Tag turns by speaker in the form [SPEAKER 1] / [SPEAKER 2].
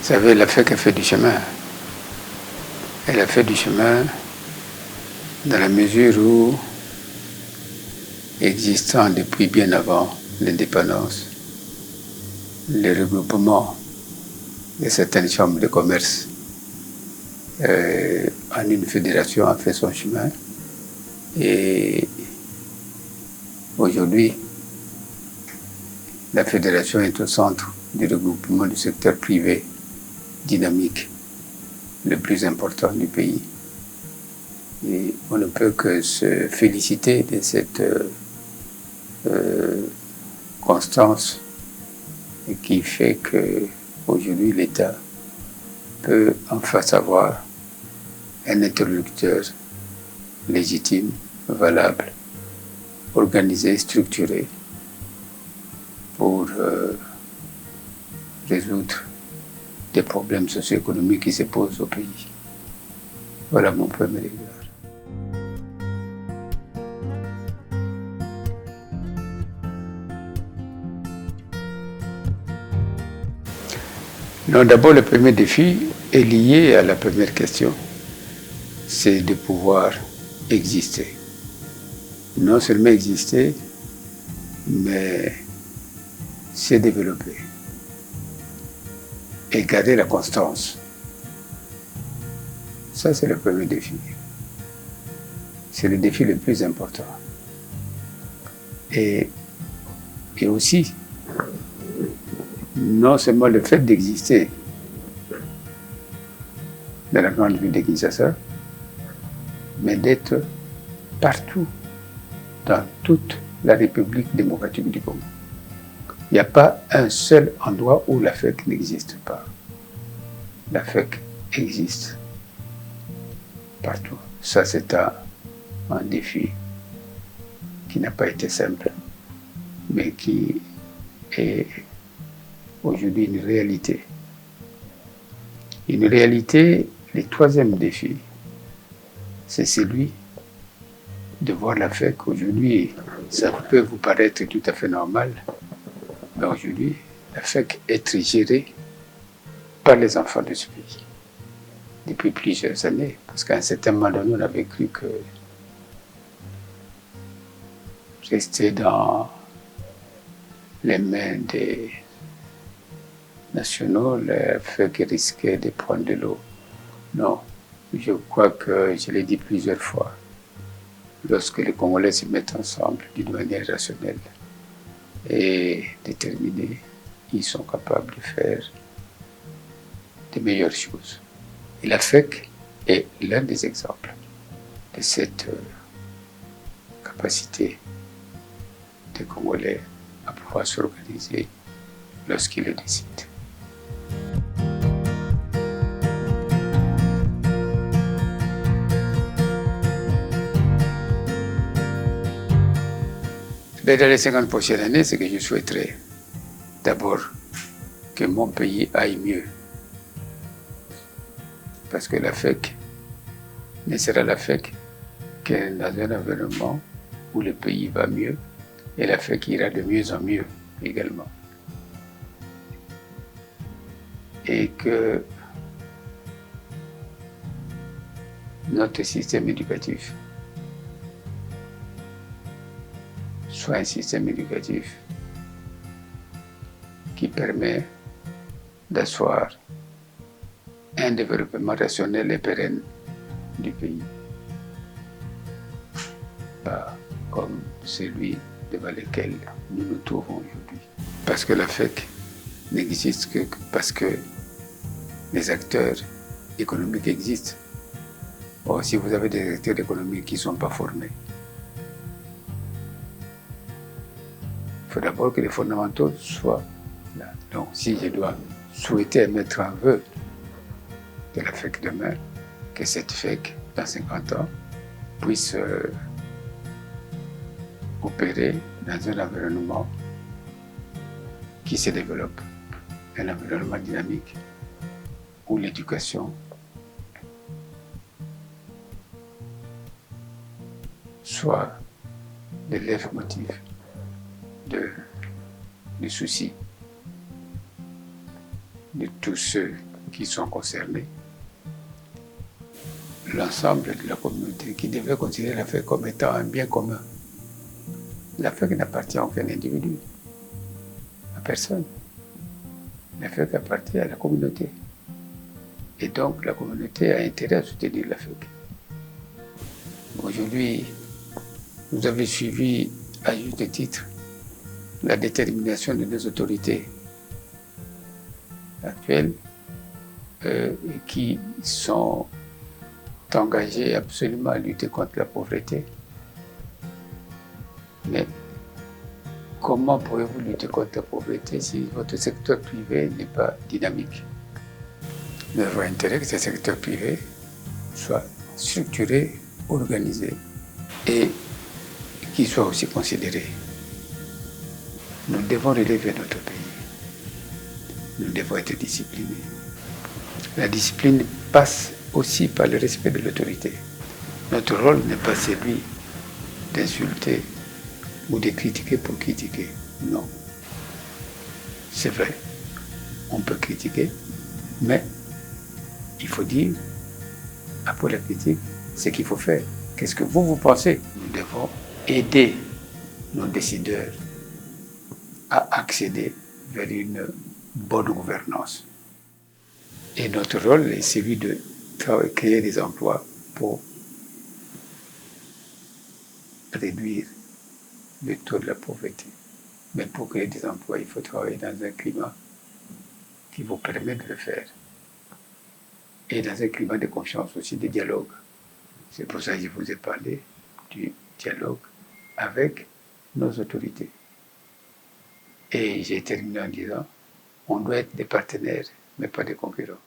[SPEAKER 1] savez, la FEC a fait du chemin. Elle a fait du chemin dans la mesure où, existant depuis bien avant l'indépendance, le regroupement de certaines chambres de commerce en une fédération a fait son chemin. Et aujourd'hui, la fédération est au centre du regroupement du secteur privé dynamique le plus important du pays. Et on ne peut que se féliciter de cette constance qui fait qu'aujourd'hui l'État peut enfin savoir un interlocuteur légitime, valable, organisé, structuré pour résoudre des problèmes socio-économiques qui se posent au pays. Voilà mon premier exemple. Non, d'abord, le premier défi est lié à la première question. C'est de pouvoir exister. Non seulement exister, mais se développer. Et garder la constance. Ça, c'est le premier défi. C'est le défi le plus important. Et aussi, non seulement le fait d'exister dans la grande ville de Kinshasa, mais d'être partout, dans toute la République démocratique du Congo. Il n'y a pas un seul endroit où la FEC n'existe pas. La FEC existe partout. Ça, c'est un défi qui n'a pas été simple, mais qui est aujourd'hui une réalité. Une réalité, le troisième défi, c'est celui de voir la FEC. Aujourd'hui, ça peut vous paraître tout à fait normal, mais aujourd'hui, la FEC est gérée par les enfants de ce pays depuis plusieurs années, parce qu'à un certain moment donné, on avait cru que rester dans les mains des nationaux, la FEC risquait de prendre de l'eau. Non, je crois que je l'ai dit plusieurs fois, lorsque les Congolais se mettent ensemble d'une manière rationnelle et déterminée, ils sont capables de faire de meilleures choses. Et la FEC est l'un des exemples de cette capacité des Congolais à pouvoir s'organiser lorsqu'ils le décident. Mais dans les 50 prochaines années, ce que je souhaiterais, d'abord, que mon pays aille mieux. Parce que la FEC ne sera la FEC que dans un environnement où le pays va mieux et la FEC ira de mieux en mieux également. Et que notre système éducatif soit un système éducatif qui permet d'asseoir un développement rationnel et pérenne du pays. Pas comme celui devant lequel nous nous trouvons aujourd'hui. Parce que la FEC n'existe que parce que les acteurs économiques existent. Or, si vous avez des acteurs économiques qui ne sont pas formés, il faut d'abord que les fondamentaux soient là. Donc, si je dois souhaiter mettre un vœu de la FEC demain, que cette FEC, dans 50 ans, puisse opérer dans un environnement qui se développe, un environnement dynamique, où l'éducation soit de leitmotiv, du souci de tous ceux qui sont concernés, l'ensemble de la communauté qui devait considérer l'affaire comme étant un bien commun. L'affaire qui n'appartient à aucun individu, à personne. L'affaire qui appartient à la communauté. Et donc la communauté a intérêt à soutenir l'Afrique. Aujourd'hui, vous avez suivi à juste titre la détermination de nos autorités actuelles qui sont engagées absolument à lutter contre la pauvreté. Mais comment pourrez-vous lutter contre la pauvreté si votre secteur privé n'est pas dynamique? Nous avons intérêt que ce secteur privé soit structuré, organisé et qu'il soit aussi considéré. Nous devons relever notre pays. Nous devons être disciplinés. La discipline passe aussi par le respect de l'autorité. Notre rôle n'est pas celui d'insulter ou de critiquer pour critiquer. Non. C'est vrai, on peut critiquer, mais il faut dire, après la critique, ce qu'il faut faire. Qu'est-ce que vous pensez? Nous devons aider nos décideurs à accéder vers une bonne gouvernance. Et notre rôle est celui de créer des emplois pour réduire le taux de la pauvreté. Mais pour créer des emplois, il faut travailler dans un climat qui vous permet de le faire. Et dans un climat de confiance aussi, de dialogue. C'est pour ça que je vous ai parlé du dialogue avec nos autorités. Et j'ai terminé en disant, on doit être des partenaires, mais pas des concurrents.